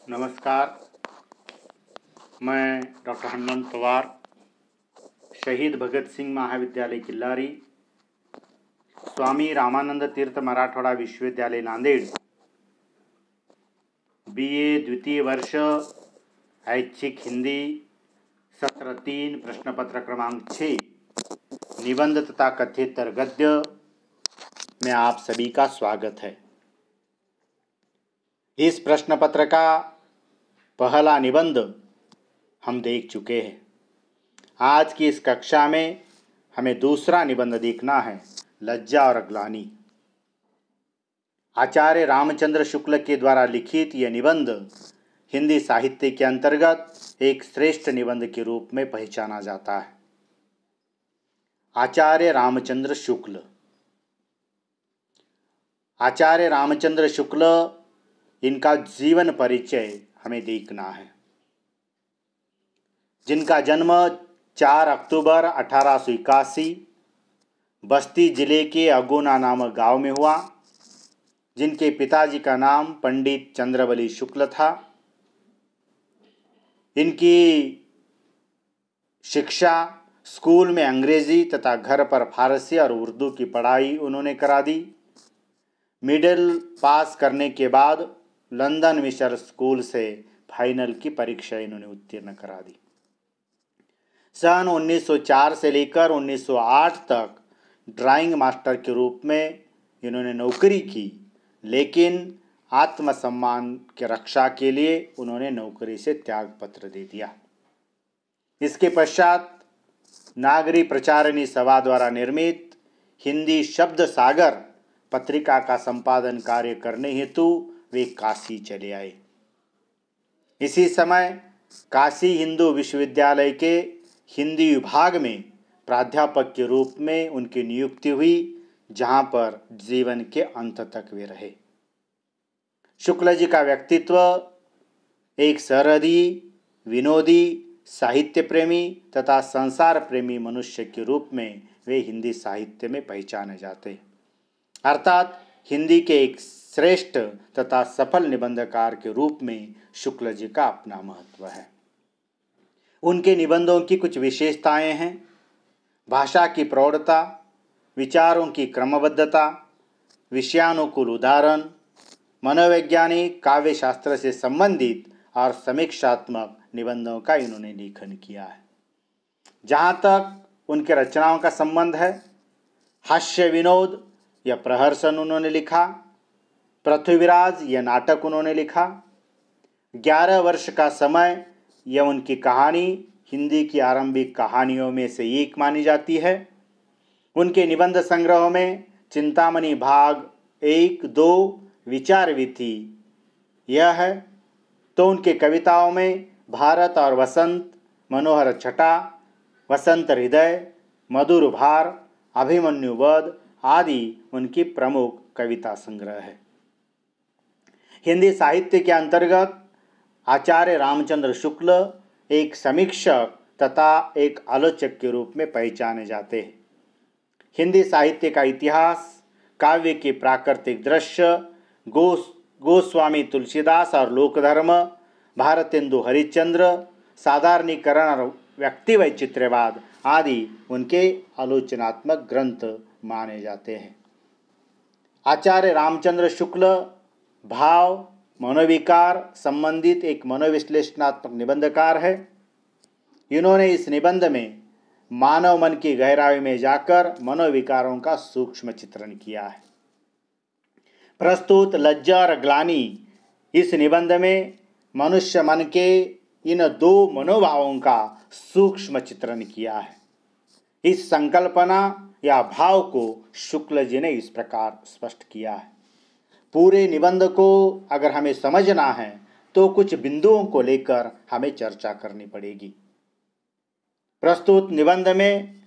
नमस्कार। मैं डॉक्टर हनुमंत पवार, शहीद भगत सिंह महाविद्यालय किल्लारी, स्वामी रामानंद तीर्थ मराठवाड़ा विश्वविद्यालय नांदेड़, BA द्वितीय वर्ष, ऐच्छिक हिंदी, सत्र 3, प्रश्न पत्र क्रमांक 6, निबंध तथा कथ्येतर गद्य में आप सभी का स्वागत है। इस प्रश्न पत्र का पहला निबंध हम देख चुके हैं। आज की इस कक्षा में हमें दूसरा निबंध देखना है, लज्जा और ग्लानि। आचार्य रामचंद्र शुक्ल के द्वारा लिखित यह निबंध हिंदी साहित्य के अंतर्गत एक श्रेष्ठ निबंध के रूप में पहचाना जाता है। आचार्य रामचंद्र शुक्ल। आचार्य रामचंद्र शुक्ल, इनका जीवन परिचय हमें देखना है। जिनका जन्म 4 अक्टूबर 1881 बस्ती जिले के अगोना नामक गांव में हुआ, जिनके पिताजी का नाम पंडित चंद्रबली शुक्ल था। इनकी शिक्षा स्कूल में अंग्रेजी तथा घर पर फारसी और उर्दू की पढ़ाई उन्होंने करा दी। मिडिल पास करने के बाद लंदन मिशन स्कूल से फाइनल की परीक्षा इन्होंने उत्तीर्ण करा दी। सन 1904 से लेकर 1908 तक ड्राइंग मास्टर के रूप में इन्होंने नौकरी की, लेकिन आत्मसम्मान की रक्षा के लिए उन्होंने नौकरी से त्यागपत्र दे दिया। इसके पश्चात नागरी प्रचारिणी सभा द्वारा निर्मित हिंदी शब्द सागर पत्रिका का संपादन कार्य करने हेतु वे काशी चले आए। इसी समय काशी हिंदू विश्वविद्यालय के हिंदी विभाग में प्राध्यापक के रूप में उनकी नियुक्ति हुई, जहां पर जीवन के अंत तक वे रहे। शुक्ल जी का व्यक्तित्व एक सरहदी, विनोदी, साहित्य प्रेमी तथा संसार प्रेमी मनुष्य के रूप में वे हिंदी साहित्य में पहचाने जाते हैं। अर्थात हिंदी के एक श्रेष्ठ तथा सफल निबंधकार के रूप में शुक्ल जी का अपना महत्व है। उनके निबंधों की कुछ विशेषताएं हैं। भाषा की प्रौढ़ता, विचारों की क्रमबद्धता, विषयानुकूल उदाहरण, मनोवैज्ञानिक काव्य शास्त्र से संबंधित और समीक्षात्मक निबंधों का इन्होंने लेखन किया है। जहाँ तक उनके रचनाओं का संबंध है, हास्य विनोद या प्रहर्षण उन्होंने लिखा, पृथ्वीराज यह नाटक उन्होंने लिखा, 11 वर्ष का समय यह उनकी कहानी हिंदी की आरंभिक कहानियों में से एक मानी जाती है। उनके निबंध संग्रहों में चिंतामणि भाग 1, 2, विचार विधि यह है, तो उनके कविताओं में भारत और वसंत, मनोहर छटा, वसंत हृदय, मधुर भार, अभिमन्यु वध आदि उनकी प्रमुख कविता संग्रह है। हिंदी साहित्य के अंतर्गत आचार्य रामचंद्र शुक्ल एक समीक्षक तथा एक आलोचक के रूप में पहचाने जाते हैं। हिंदी साहित्य का इतिहास, काव्य के प्राकृतिक दृश्य, गोस्वामी तुलसीदास और लोकधर्म, भारतेंदु हरिश्चंद्र, साधारणीकरण और व्यक्ति वैचित्र्यवाद आदि उनके आलोचनात्मक ग्रंथ माने जाते हैं। आचार्य रामचंद्र शुक्ल भाव मनोविकार संबंधित एक मनोविश्लेषणात्मक निबंधकार है। इन्होंने इस निबंध में मानव मन की गहराई में जाकर मनोविकारों का सूक्ष्म चित्रण किया है। प्रस्तुत लज्जा और ग्लानि इस निबंध में मनुष्य मन के इन दो मनोभावों का सूक्ष्म चित्रण किया है। इस संकल्पना या भाव को शुक्ल जी ने इस प्रकार स्पष्ट किया है। पूरे निबंध को अगर हमें समझना है तो कुछ बिंदुओं को लेकर हमें चर्चा करनी पड़ेगी। प्रस्तुत निबंध में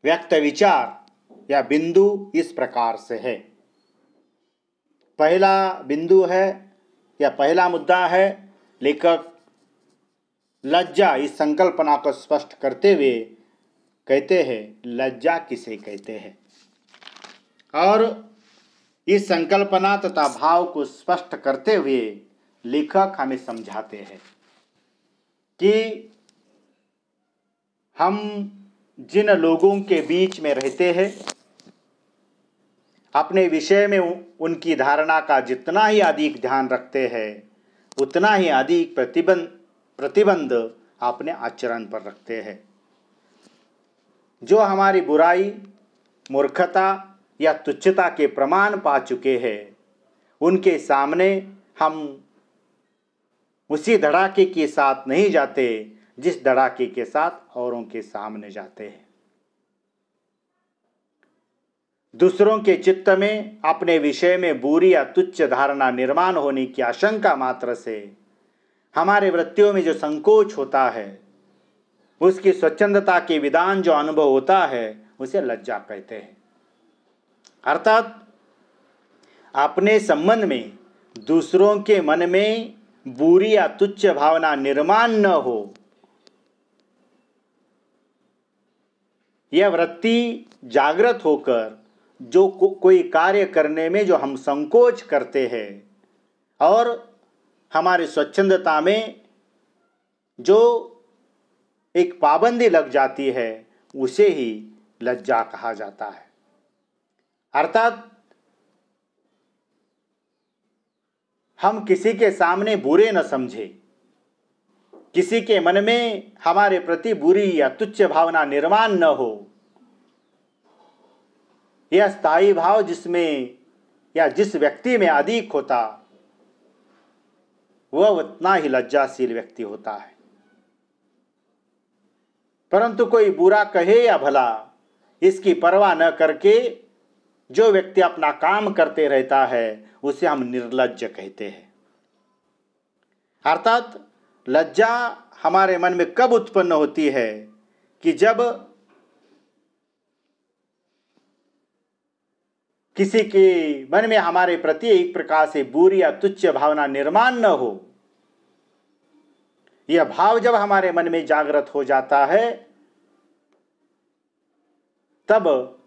व्यक्त विचार या बिंदु इस प्रकार से है। पहला बिंदु है या पहला मुद्दा है, लेखक लज्जा इस संकल्पना को स्पष्ट करते हुए कहते हैं, लज्जा किसे कहते हैं, और इस संकल्पना तथा भाव को स्पष्ट करते हुए लेखक हमें समझाते हैं कि हम जिन लोगों के बीच में रहते हैं, अपने विषय में उनकी धारणा का जितना ही अधिक ध्यान रखते हैं, उतना ही अधिक प्रतिबंध अपने आचरण पर रखते हैं। जो हमारी बुराई, मूर्खता या तुच्छता के प्रमाण पा चुके हैं, उनके सामने हम उसी धड़ाके के साथ नहीं जाते जिस धड़ाके के साथ औरों के सामने जाते हैं। दूसरों के चित्त में अपने विषय में बुरी या तुच्छ धारणा निर्माण होने की आशंका मात्र से हमारे वृत्तियों में जो संकोच होता है, उसकी स्वच्छंदता के विधान जो अनुभव होता है, उसे लज्जा कहते हैं। अर्थात अपने संबंध में दूसरों के मन में बुरी या तुच्छ भावना निर्माण न हो, यह वृत्ति जागृत होकर जो कोई कार्य करने में जो हम संकोच करते हैं और हमारी स्वच्छंदता में जो एक पाबंदी लग जाती है, उसे ही लज्जा कहा जाता है। अर्थात हम किसी के सामने बुरे न समझे, किसी के मन में हमारे प्रति बुरी या तुच्छ भावना निर्माण न हो। यह स्थायी भाव जिसमें या जिस व्यक्ति में अधिक होता, वह उतना ही लज्जाशील व्यक्ति होता है। परंतु कोई बुरा कहे या भला, इसकी परवाह न करके जो व्यक्ति अपना काम करते रहता है, उसे हम निर्लज्ज कहते हैं। अर्थात लज्जा हमारे मन में कब उत्पन्न होती है कि जब किसी के मन में हमारे प्रति एक प्रकार से बुरी या तुच्छ भावना निर्माण न हो। यह भाव जब हमारे मन में जागृत हो जाता है, तब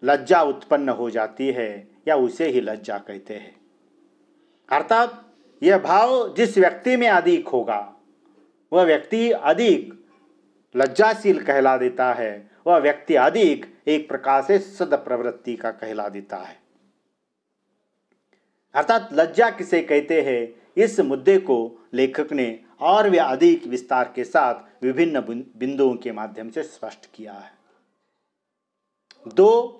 लज्जा उत्पन्न हो जाती है, या उसे ही लज्जा कहते हैं। अर्थात यह भाव जिस व्यक्ति में अधिक होगा, वह व्यक्ति अधिक लज्जाशील कहला देता है, वह व्यक्ति अधिक एक प्रकार से सद प्रवृत्ति का कहला देता है। अर्थात लज्जा किसे कहते हैं, इस मुद्दे को लेखक ने और भी अधिक विस्तार के साथ विभिन्न बिंदुओं के माध्यम से स्पष्ट किया है। 2,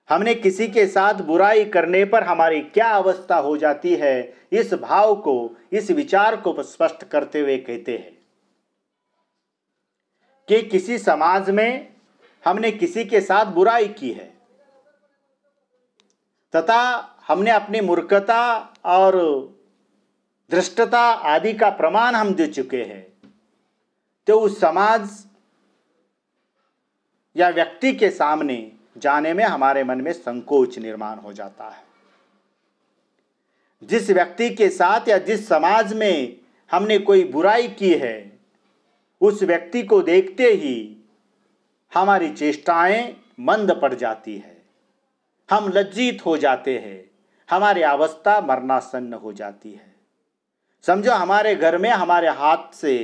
हमने किसी के साथ बुराई करने पर हमारी क्या अवस्था हो जाती है, इस भाव को, इस विचार को स्पष्ट करते हुए कहते हैं कि किसी समाज में हमने किसी के साथ बुराई की है तथा हमने अपनी मूर्खता और धृष्टता आदि का प्रमाण हम दे चुके हैं, तो उस समाज या व्यक्ति के सामने जाने में हमारे मन में संकोच निर्माण हो जाता है। जिस व्यक्ति के साथ या जिस समाज में हमने कोई बुराई की है, उस व्यक्ति को देखते ही हमारी चेष्टाएं मंद पड़ जाती है, हम लज्जित हो जाते हैं, हमारी अवस्था मरणासन्न हो जाती है। समझो हमारे घर में हमारे हाथ से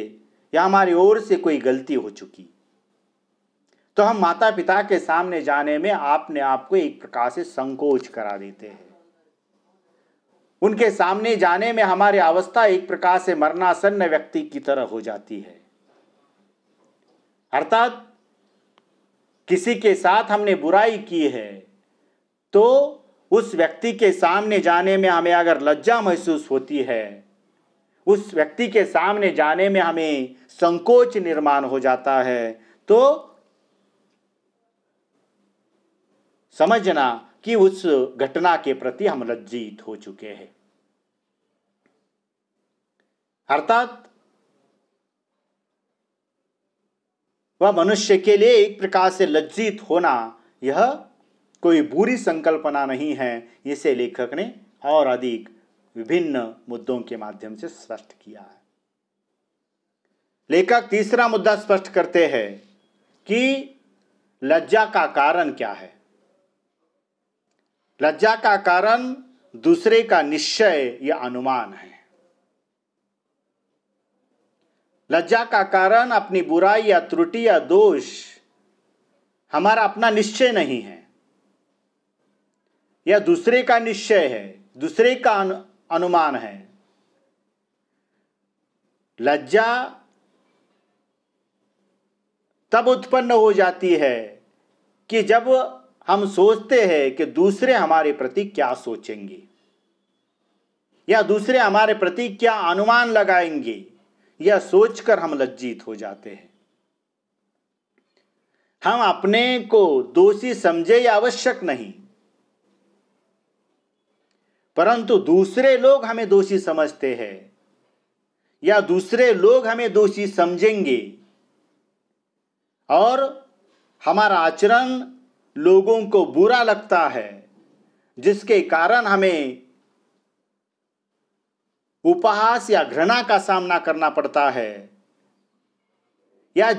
या हमारी ओर से कोई गलती हो चुकी, तो हम माता पिता के सामने जाने में अपने आप को एक प्रकार से संकोच करा देते हैं। उनके सामने जाने में हमारी अवस्था एक प्रकार से मरणासन्न व्यक्ति की तरह हो जाती है। अर्थात किसी के साथ हमने बुराई की है, तो उस व्यक्ति के सामने जाने में हमें अगर लज्जा महसूस होती है, उस व्यक्ति के सामने जाने में हमें संकोच निर्माण हो जाता है, तो समझना कि उस घटना के प्रति हम लज्जित हो चुके हैं। अर्थात वह मनुष्य के लिए एक प्रकार से लज्जित होना यह कोई बुरी संकल्पना नहीं है। इसे लेखक ने और अधिक विभिन्न मुद्दों के माध्यम से स्पष्ट किया है। लेखक तीसरा मुद्दा स्पष्ट करते हैं कि लज्जा का कारण क्या है। लज्जा का कारण दूसरे का निश्चय या अनुमान है। लज्जा का कारण अपनी बुराई या त्रुटि या दोष हमारा अपना निश्चय नहीं है, यह दूसरे का निश्चय है, दूसरे का अनुमान है। लज्जा तब उत्पन्न हो जाती है कि जब हम सोचते हैं कि दूसरे हमारे प्रति क्या सोचेंगे या दूसरे हमारे प्रति क्या अनुमान लगाएंगे, यह सोचकर हम लज्जित हो जाते हैं। हम अपने को दोषी समझे या आवश्यक नहीं, परंतु दूसरे लोग हमें दोषी समझते हैं या दूसरे लोग हमें दोषी समझेंगे और हमारा आचरण लोगों को बुरा लगता है, जिसके कारण हमें उपहास या घृणा का सामना करना पड़ता है, या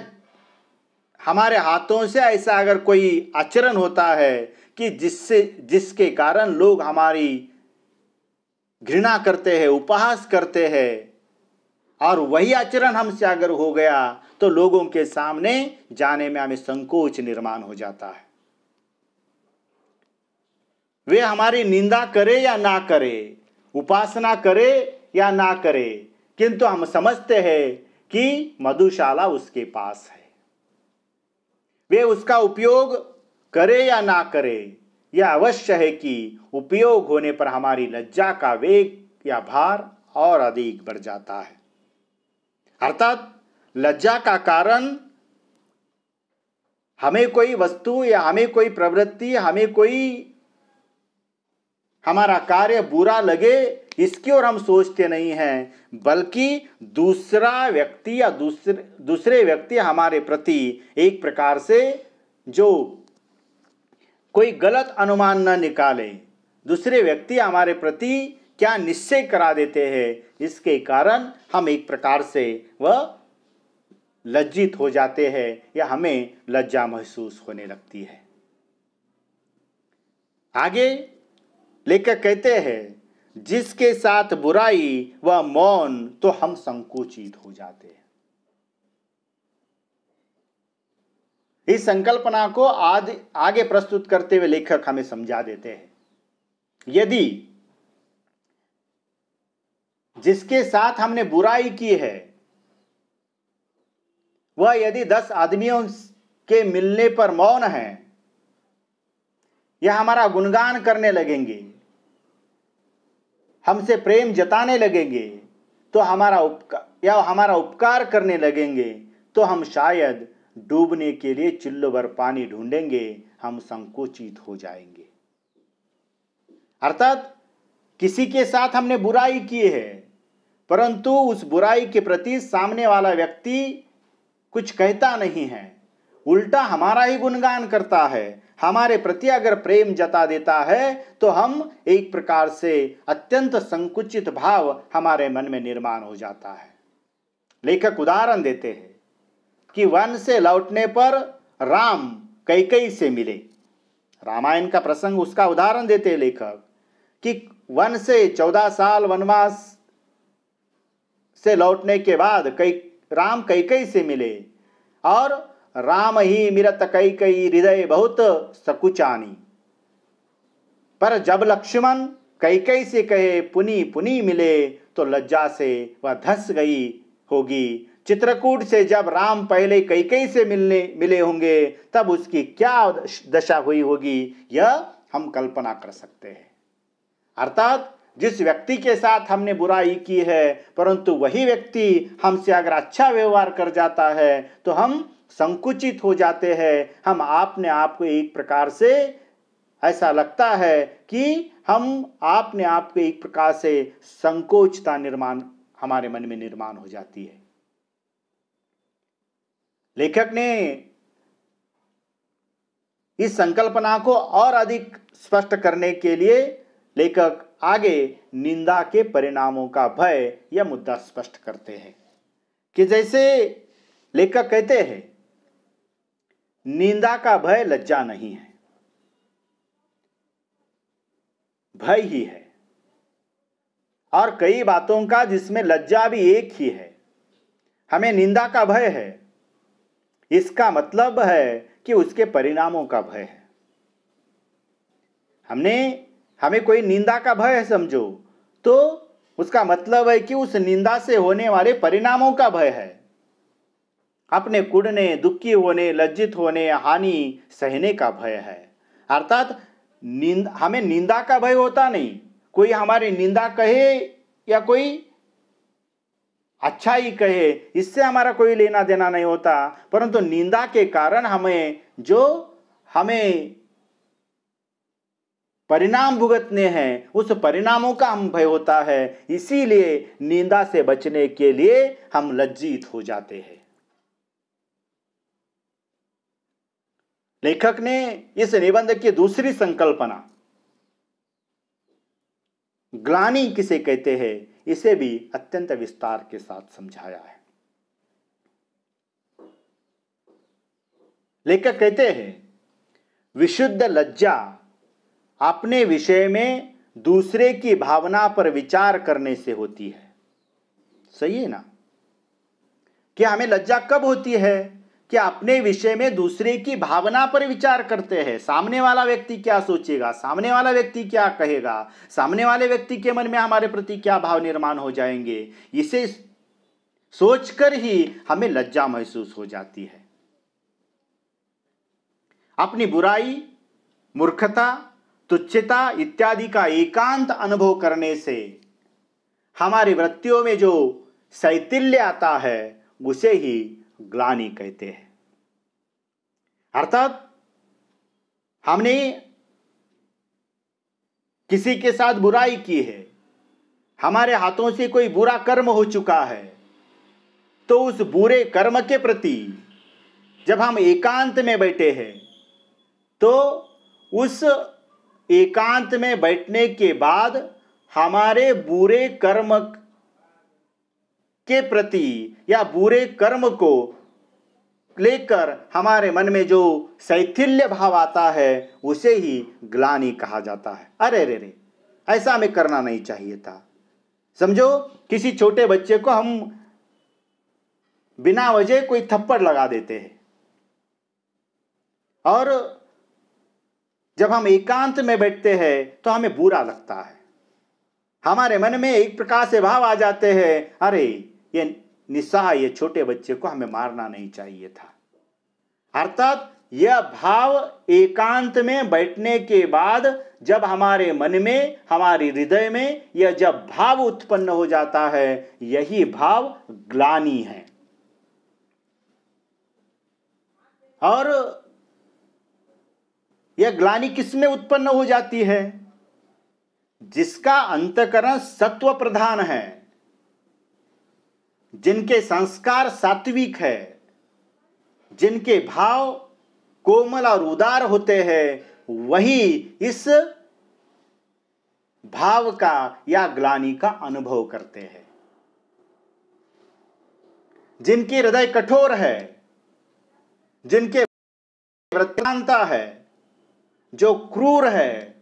हमारे हाथों से ऐसा अगर कोई आचरण होता है कि जिसके कारण लोग हमारी घृणा करते हैं, उपहास करते हैं, और वही आचरण हमसे अगर हो गया तो लोगों के सामने जाने में हमें संकोच निर्माण हो जाता है। वे हमारी निंदा करे या ना करे, उपासना करे या ना करे, किंतु हम समझते हैं कि मधुशाला उसके पास है। वे उसका उपयोग करे या ना करे, यह अवश्य है कि उपयोग होने पर हमारी लज्जा का वेग या भार और अधिक बढ़ जाता है। अर्थात लज्जा का कारण हमें कोई वस्तु या हमें कोई प्रवृत्ति, हमें कोई हमारा कार्य बुरा लगे, इसकी ओर हम सोचते नहीं हैं, बल्कि दूसरा व्यक्ति या दूसरे व्यक्ति हमारे प्रति एक प्रकार से जो कोई गलत अनुमान न निकाले, दूसरे व्यक्ति हमारे प्रति क्या निश्चय करा देते हैं, इसके कारण हम एक प्रकार से वह लज्जित हो जाते हैं या हमें लज्जा महसूस होने लगती है। आगे लेखक कहते हैं, जिसके साथ बुराई वह मौन, तो हम संकुचित हो जाते हैं। इस संकल्पना को आगे प्रस्तुत करते हुए लेखक हमें समझा देते हैं, यदि जिसके साथ हमने बुराई की है वह यदि 10 आदमियों के मिलने पर मौन है या हमारा गुणगान करने लगेंगे, हमसे प्रेम जताने लगेंगे, तो हमारा उपकार करने लगेंगे, तो हम शायद डूबने के लिए चिल्लो भर पानी ढूंढेंगे, हम संकुचित हो जाएंगे। अर्थात किसी के साथ हमने बुराई की है, परंतु उस बुराई के प्रति सामने वाला व्यक्ति कुछ कहता नहीं है, उल्टा हमारा ही गुणगान करता है, हमारे प्रति अगर प्रेम जता देता है, तो हम एक प्रकार से अत्यंत संकुचित भाव हमारे मन में निर्माण हो जाता है। लेखक उदाहरण देते हैं कि वन से लौटने पर राम कैकेयी से मिले। रामायण का प्रसंग उसका उदाहरण देते हैं लेखक कि वन से 14 साल वनवास से लौटने के बाद राम कैकेयी से मिले, और राम ही मिरत कैकेयी हृदय बहुत सकुचानी। पर जब लक्ष्मण कैकेयी से कहे पुनी पुनी मिले, तो लज्जा से वह धस गई होगी। चित्रकूट से जब राम पहले कैकेयी से मिले होंगे, तब उसकी क्या दशा हुई होगी, यह हम कल्पना कर सकते हैं। अर्थात जिस व्यक्ति के साथ हमने बुराई की है, परंतु वही व्यक्ति हमसे अगर अच्छा व्यवहार कर जाता है, तो हम संकुचित हो जाते हैं। हम अपने आप को एक प्रकार से ऐसा लगता है कि हम अपने आप को एक प्रकार से संकोचता हमारे मन में निर्माण हो जाती है। लेखक ने इस संकल्पना को और अधिक स्पष्ट करने के लिए लेखक आगे निंदा के परिणामों का भय यह मुद्दा स्पष्ट करते हैं कि जैसे लेखक कहते हैं, निंदा का भय लज्जा नहीं है, भय ही है। और कई बातों का जिसमें लज्जा भी एक ही है। हमें निंदा का भय है, इसका मतलब है कि उसके परिणामों का भय है। हमें कोई निंदा का भय है समझो, तो उसका मतलब है कि उस निंदा से होने वाले परिणामों का भय है। अपने कुढ़ने, दुखी होने, लज्जित होने, हानि सहने का भय है। अर्थात हमें निंदा का भय होता नहीं। कोई हमारी निंदा कहे या कोई अच्छा ही कहे, इससे हमारा कोई लेना देना नहीं होता, परंतु निंदा के कारण हमें परिणाम भुगतने हैं, उस परिणामों का हम भय होता है। इसीलिए निंदा से बचने के लिए हम लज्जित हो जाते हैं। लेखक ने इस निबंध की दूसरी संकल्पना, ग्लानि किसे कहते हैं, इसे भी अत्यंत विस्तार के साथ समझाया है। लेखक कहते हैं, विशुद्ध लज्जा अपने विषय में दूसरे की भावना पर विचार करने से होती है। सही है ना? कि हमें लज्जा कब होती है कि अपने विषय में दूसरे की भावना पर विचार करते हैं। सामने वाला व्यक्ति क्या सोचेगा, सामने वाला व्यक्ति क्या कहेगा, सामने वाले व्यक्ति के मन में हमारे प्रति क्या भाव निर्माण हो जाएंगे, इसे सोचकर ही हमें लज्जा महसूस हो जाती है। अपनी बुराई, मूर्खता, तुच्छता इत्यादि का एकांत अनुभव करने से हमारी वृत्तियों में जो शैथिल्य आता है उसे ही ग्लानि कहते हैं। अर्थात हमने किसी के साथ बुराई की है, हमारे हाथों से कोई बुरा कर्म हो चुका है, तो उस बुरे कर्म के प्रति जब हम एकांत में बैठे हैं, तो उस एकांत में बैठने के बाद हमारे बुरे कर्म के प्रति या बुरे कर्म को लेकर हमारे मन में जो शैथिल्य भाव आता है उसे ही ग्लानि कहा जाता है। अरे रे रे, ऐसा हमें करना नहीं चाहिए था। समझो, किसी छोटे बच्चे को हम बिना वजह कोई थप्पड़ लगा देते हैं, और जब हम एकांत में बैठते हैं तो हमें बुरा लगता है। हमारे मन में एक प्रकार से भाव आ जाते हैं, अरे ये निस्सहाय, ये छोटे बच्चे को हमें मारना नहीं चाहिए था। अर्थात यह भाव एकांत में बैठने के बाद जब हमारे मन में, हमारे हृदय में यह जब भाव उत्पन्न हो जाता है, यही भाव ग्लानि है। और यह ग्लानि किसमें उत्पन्न हो जाती है? जिसका अंतःकरण सत्व प्रधान है, जिनके संस्कार सात्विक है, जिनके भाव कोमल और उदार होते हैं, वही इस भाव का या ग्लानि का अनुभव करते हैं। जिनकी हृदय कठोर है, जिनके वृत्तांता है, जो क्रूर है,